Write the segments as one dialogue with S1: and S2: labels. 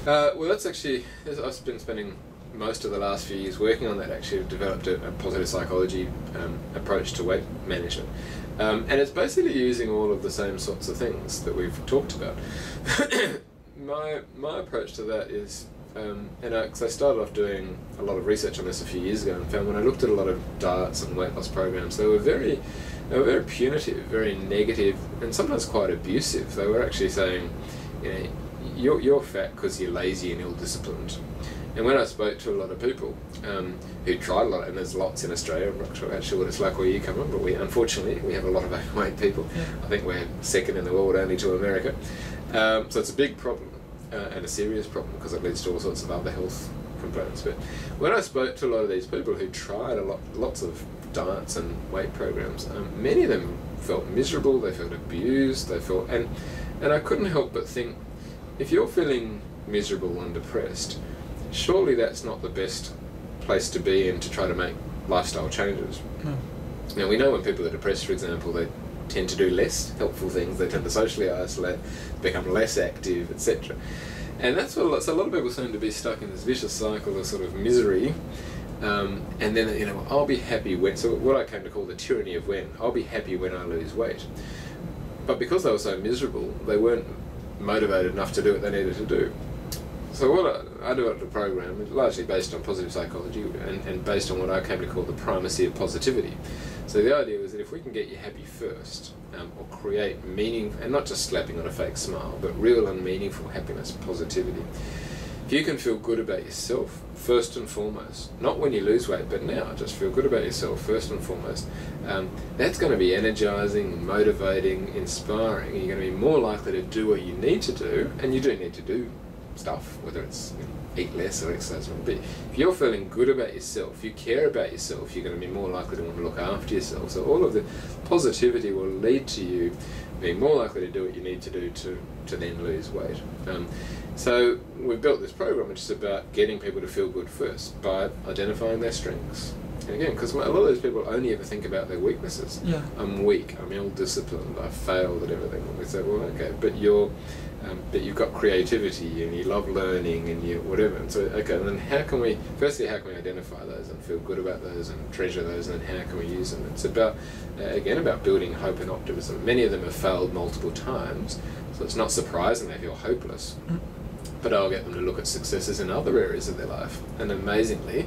S1: Well, that's actually, I've been spending most of the last few years working on that. Actually, I've developed a positive psychology approach to weight management. And it's basically using all of the same sorts of things that we've talked about. my approach to that is, because I started off doing a lot of research on this a few years ago, and found when I looked at a lot of diets and weight loss programs, they were very punitive, very negative, and sometimes quite abusive. They were actually saying, you're fat because you're lazy and ill-disciplined. And when I spoke to a lot of people who tried a lot, and there's lots in Australia, I'm not sure actually what it's like where you come from, but unfortunately we have a lot of overweight people. Yeah. I think we're second in the world only to America. So it's a big problem and a serious problem, because it leads to all sorts of other health components. But when I spoke to a lot of these people who tried lots of diets and weight programs, many of them felt miserable, they felt abused, and I couldn't help but think, if you're feeling miserable and depressed, surely that's not the best place to be in to try to make lifestyle changes. No. Now, we know when people are depressed, for example, they tend to do less helpful things, they tend to socially isolate, become less active, etc. And that's what so a lot of people seem to be stuck in this vicious cycle of sort of misery. And then, I'll be happy when, so what I came to call the tyranny of when, I'll be happy when I lose weight. But because they were so miserable, they weren't motivated enough to do what they needed to do. So what I developed a program largely based on positive psychology and based on what I came to call the primacy of positivity. So the idea was that if we can get you happy first, or create meaning, and not just slapping on a fake smile, but real and meaningful happiness, positivity. If you can feel good about yourself, first and foremost, not when you lose weight, but now, just feel good about yourself first and foremost, that's going to be energizing, motivating, inspiring. You're going to be more likely to do what you need to do, and you do need to do stuff, whether it's eat less or exercise more. But if you're feeling good about yourself, you care about yourself, you're going to be more likely to want to look after yourself. So all of the positivity will lead to you being more likely to do what you need to do to then lose weight. So we've built this program which is about getting people to feel good first by identifying their strengths. And again, because a lot of those people only ever think about their weaknesses. Yeah. I'm weak, I'm ill-disciplined, I failed at everything. And we say, well, okay, but you've got creativity and you love learning and you whatever. And so, okay, and then how can we identify those and feel good about those and treasure those, and then how can we use them? It's about, again, about building hope and optimism. Many of them have failed multiple times, so it's not surprising they feel hopeless. But I'll get them to look at successes in other areas of their life. And amazingly,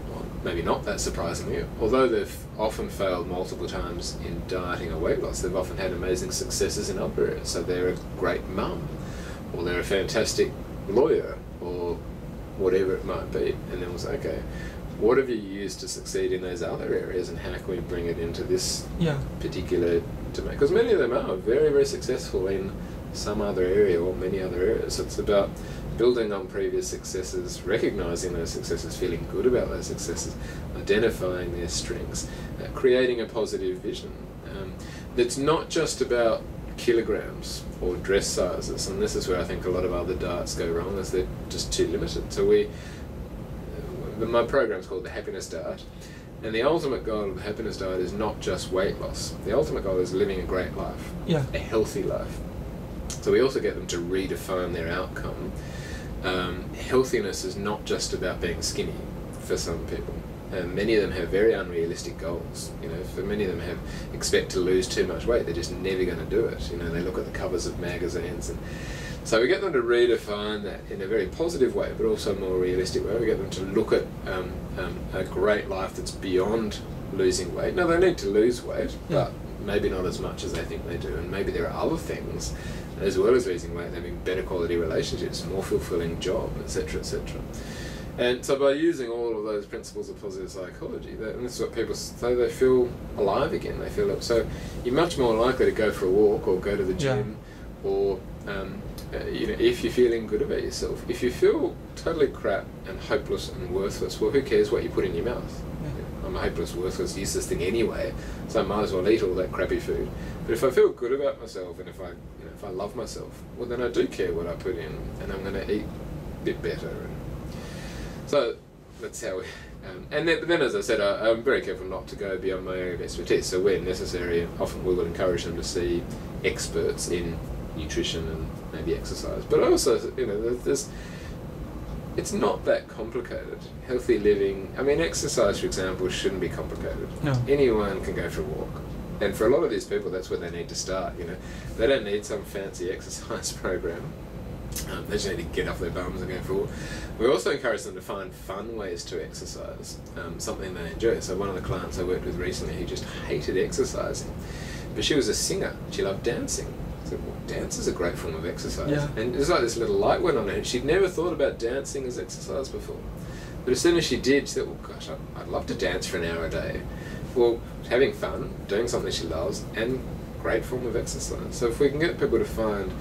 S1: well, maybe not that surprisingly, although they've often failed multiple times in dieting or weight loss, they've often had amazing successes in other areas. So they're a great mum, or they're a fantastic lawyer, or whatever it might be. And then we'll say, okay, what have you used to succeed in those other areas, and how can we bring it into this particular domain? Because many of them are very, very successful in some other area or many other areas. So it's about building on previous successes, recognizing those successes, feeling good about those successes, identifying their strengths, creating a positive vision that's not just about kilograms or dress sizes. And this is where I think a lot of other diets go wrong, is they're just too limited. So my program's called the Happiness Diet, and the ultimate goal of the Happiness Diet is not just weight loss. The ultimate goal is living a great life, a healthy life. So we also get them to redefine their outcome. Healthiness is not just about being skinny for some people. Many of them have very unrealistic goals. For many of them expect to lose too much weight. They're just never going to do it. They look at the covers of magazines, and so we get them to redefine that in a very positive way, but also a more realistic way. We get them to look at a great life that's beyond losing weight. Now, they need to lose weight, but maybe not as much as they think they do, and maybe there are other things as well as losing weight, having better quality relationships, more fulfilling job, etc., etc. And so by using all of those principles of positive psychology, and this is what people say, they feel alive again. They feel so you're much more likely to go for a walk or go to the gym, or if you're feeling good about yourself. If you feel totally crap and hopeless and worthless, well, who cares what you put in your mouth? I'm a hopeless, worthless, useless thing anyway, so I might as well eat all that crappy food. But if I feel good about myself, and if I love myself, well, then I do care what I put in, and I'm going to eat a bit better. And so that's how we. And then, as I said, I'm very careful not to go beyond my area of expertise. So where necessary, often we will encourage them to see experts in nutrition and maybe exercise. But also, it's not that complicated. Healthy living, I mean, exercise, for example, shouldn't be complicated.
S2: No.
S1: Anyone can go for a walk. And for a lot of these people, that's where they need to start, you know. They don't need some fancy exercise program. They just need to get off their bums and go for a walk. We also encourage them to find fun ways to exercise, something they enjoy. So one of the clients I worked with recently, he just hated exercising. But she was a singer. She loved dancing. I said, well, dance is a great form of exercise.
S2: Yeah.
S1: And it's like this little light went on her. She'd never thought about dancing as exercise before. But as soon as she did, she thought, well, gosh, I'd love to dance for an hour a day. Well, having fun, doing something she loves, and great form of exercise. So if we can get people to find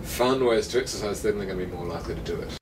S1: fun ways to exercise, then they're going to be more likely to do it.